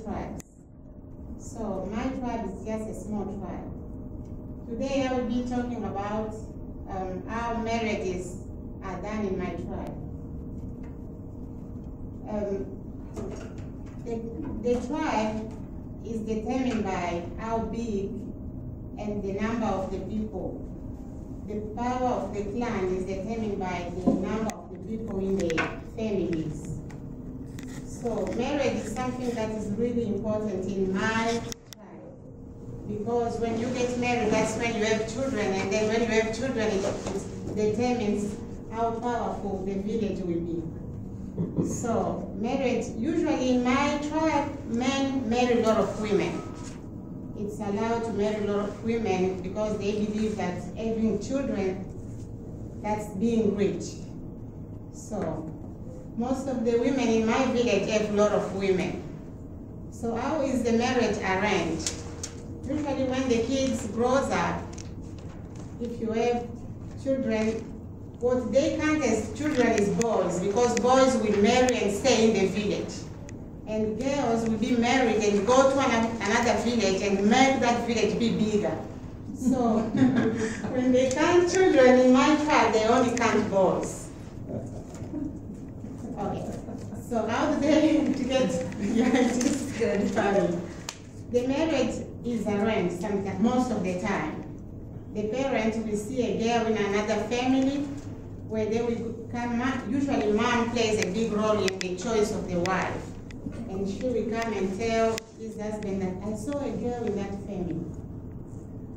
tribes. So my tribe is just a small tribe. Today I will be talking about how marriages are done in my tribe. The tribe is determined by how big and the number of the people. The power of the clan is determined by the number of the people in the families. So marriage is something that is really important in my tribe, because when you get married, that's when you have children, and then when you have children, it determines how powerful the village will be. So marriage, usually in my tribe, men marry a lot of women. It's allowed to marry a lot of women because they believe that having children, that's being rich. So most of the women in my village have a lot of women. So how is the marriage arranged? Usually when the kids grows up, if you have children, what they count as children is boys, because boys will marry and stay in the village. And girls will be married and go to another village and make that village be bigger. So when they count children in my tribe, they only count boys. Okay. So how do they get this good family? The marriage is arranged sometimes, most of the time. The parents will see a girl in another family where they will come. Usually mom plays a big role in the choice of the wife. And she will come and tell his husband that I saw a girl in that family.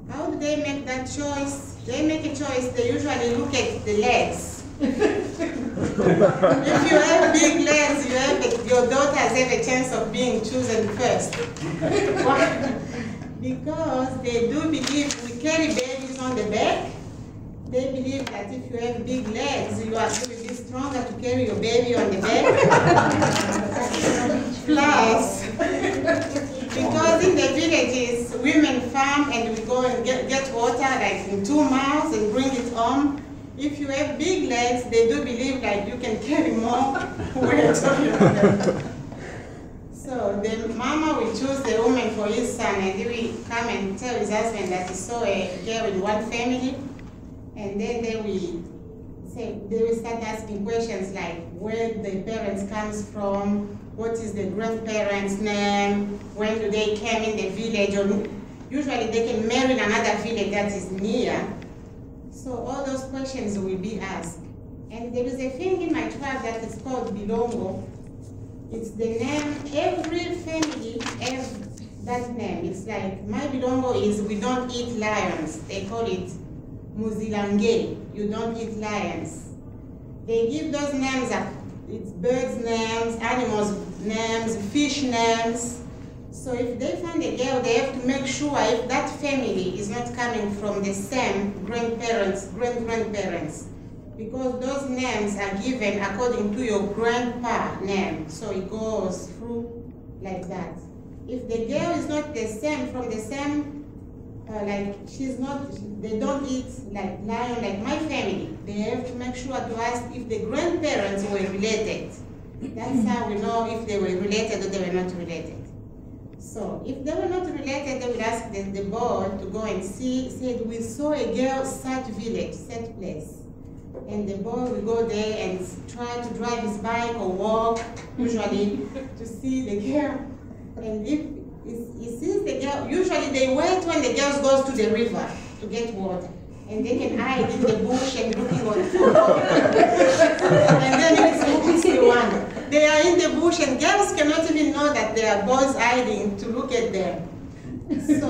How do they make that choice? They make a choice, they usually look at the legs. If you have big legs, your daughters have a chance of being chosen first. Why? Because they do believe we carry babies on the back. They believe that if you have big legs, you will be stronger to carry your baby on the back. Plus, because in the villages, women farm and we go and get water like in 2 miles and bring it home. If you have big legs, they do believe that you can carry more weight on your back. So the mama will choose the woman for his son, and he will come and tell his husband that he saw a girl in one family. And then they will start asking questions like where the parents comes from, what is the grandparents' name, when do they come in the village, or usually they can marry in another village that is near. So all those questions will be asked. And there is a thing in my tribe that is called Bilongo. It's the name, every family has that name. It's like, my Bilongo is we don't eat lions. They call it Muzilange, you don't eat lions. They give those names up. It's birds' names, animals' names, fish names. So if they find a girl, they have to make sure if that family is not coming from the same grandparents, great-grandparents, because those names are given according to your grandpa name. So it goes through like that. If the girl is not the same, from the same they don't eat like lion like my family. They have to make sure to ask if the grandparents were related. That's how we know if they were related or they were not related. So if they were not related, they would ask the boy to go and see, said, we saw a girl such village, such place. And the boy will go there and try to drive his bike or walk, usually, to see the girl. And if he sees the girl, usually they wait when the girl goes to the river to get water. And they can hide in the bush and looking on the floor. And then it's the one. They are in the bush and girls cannot even know that there are boys hiding to look at them. So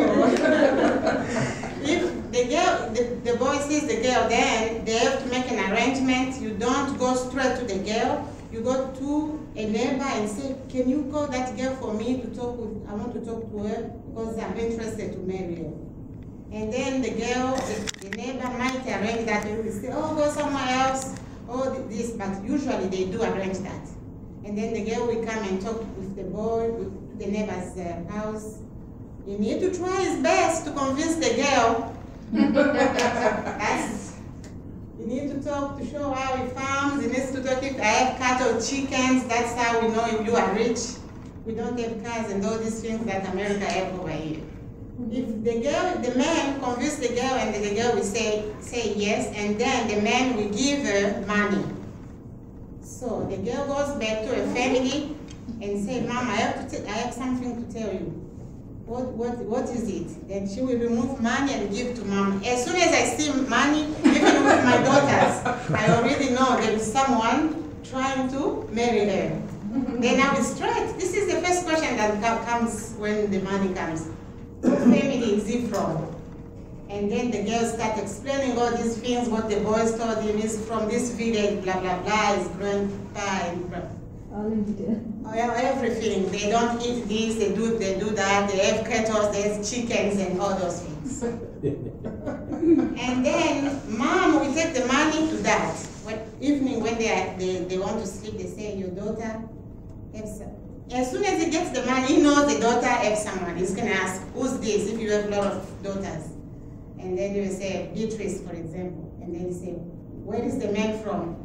if the boy sees the girl, then they have to make an arrangement. You don't go straight to the girl. You go to a neighbor and say, can you call that girl for me to talk with? I want to talk to her because I'm interested to marry her. And then the girl, the neighbor might arrange that. They will say, oh, go somewhere else, oh, this. But usually they do arrange that. And then the girl will come and talk with the boy, with the neighbor's house. You need to try his best to convince the girl. You need to talk to show how he farms. He needs to talk if I have cattle, chickens. That's how we know if you are rich. We don't have cars and all these things that America have over here. If the man convince the girl and the girl will say yes, and then the man will give her money. So the girl goes back to her family and say, Mom, I have something to tell you. What is it? Then she will remove money and give to Mom. As soon as I see money, even with my daughters, I already know there is someone trying to marry her. Then I will straight. This is the first question that comes when the money comes. What family is he from? And then the girl start explaining all these things, what the boys told him is from this village, blah, blah, blah, his grandpa, and everything. They don't eat this, they do that, they have cattle, they have chickens, and all those things. And then Mom will take the money to Dad. Evening when they want to sleep, they say, your daughter has some. As soon as he gets the money, he knows the daughter has someone. He's going to ask, who's this, if you have a lot of daughters. And then he will say, Beatrice, for example. And then he say, where is the man from?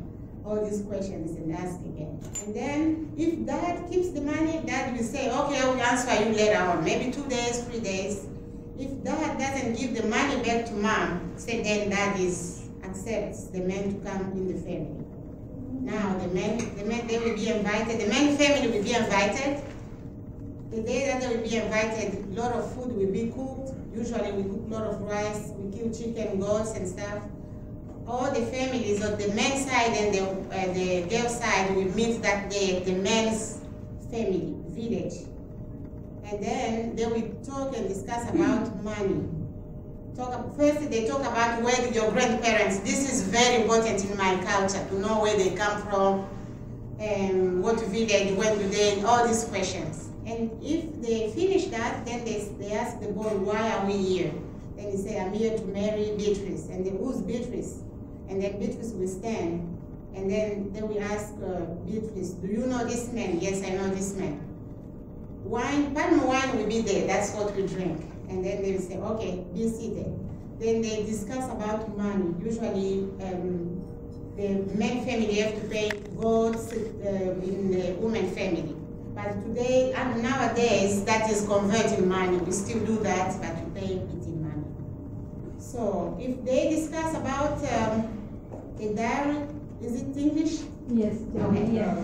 All these questions and ask again. And then if Dad keeps the money, Dad will say, okay, I will answer you later on, maybe 2 days, 3 days. If Dad doesn't give the money back to Mom, say then Dad accepts the man to come in the family. Now the men they will be invited, the man family will be invited. The day that they will be invited, a lot of food will be cooked. Usually we cook a lot of rice, we kill chicken, goats and stuff. All the families of the men's side and the girl side will meet that day at the men's family, village. And then they will talk and discuss about money. First, they talk about where your grandparents, this is very important in my culture, to know where they come from, what village, when do they, all these questions. And if they finish that, then they ask the boy, why are we here? Then he say, I'm here to marry Beatrice. And then, who's Beatrice? And then Beatrice will stand. And then they will ask Beatrice, do you know this man? Yes, I know this man. Wine, palm wine will be there, that's what we drink. And then they will say, okay, be seated. Then they discuss about money. Usually, the men family have to pay goats in the woman family. But today, and nowadays, that is converting money. We still do that, but we pay it in money. So, if they discuss about the dowry, is it English? Yes. Okay. Yeah.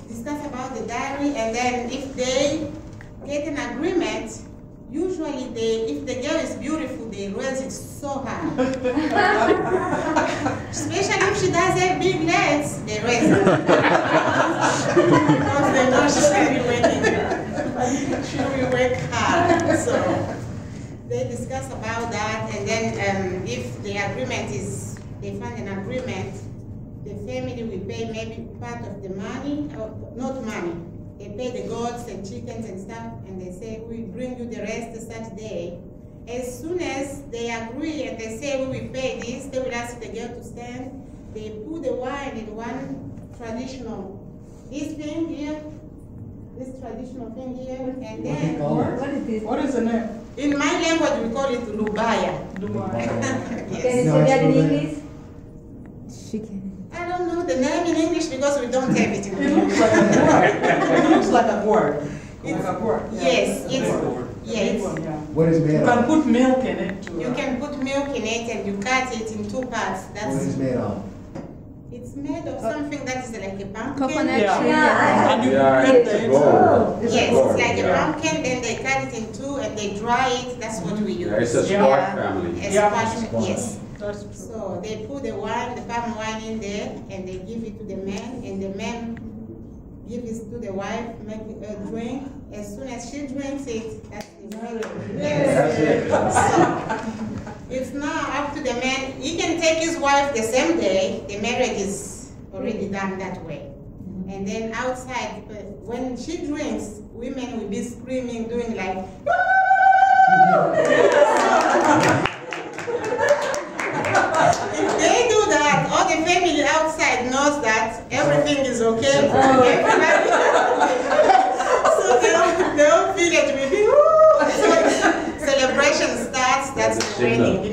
Discuss about the dowry, and then if they get an agreement, usually if the girl is beautiful, they raise it so high. Especially if she does have big legs, they raise it. Because they know she will be working. She will work hard. So they discuss about that, and then if the agreement is, they find an agreement, the family will pay maybe part of the money, or not money. They pay the goats and chickens and stuff, and they say, we bring you the rest such day. As soon as they agree and they say, we will pay this, they will ask the girl to stand. They put the wine in one traditional, this thing here, this traditional thing here, and then... What is this? What is the name? In my language, we call it lubaya. Dubai. Yes. Can you say that in English? I don't know the name in English because we don't have it in It English. looks like a gourd. It looks like a gourd. Like a gourd. Yes, Yeah, it's- gourd. yes. Yeah. What is You made can of? put milk in it too. You can put milk in it and you cut it in 2 parts. What That's is made of? it's made of something that is like a pumpkin. Coconut Yeah. tree. And you Yeah, cut it's the a inside. gourd. Yes, gourd, it's like a yeah. pumpkin, then they cut it in 2 and they dry it. That's what we use. Yeah, it's a Yeah. squash family. A Yeah. squash, yes. That's true. So they put the wine, the palm wine in there, and they give it to the man, and the man gives it to the wife, make her drink. As soon as she drinks it, that's the marriage. That's it. So it's now up to the man. He can take his wife the same day. The marriage is already done that way. And then outside, when she drinks, women will be screaming, doing like. If they do that, all the family outside knows that everything is okay. Everybody. So the whole village will be, woo! So celebration starts, that's the wedding. The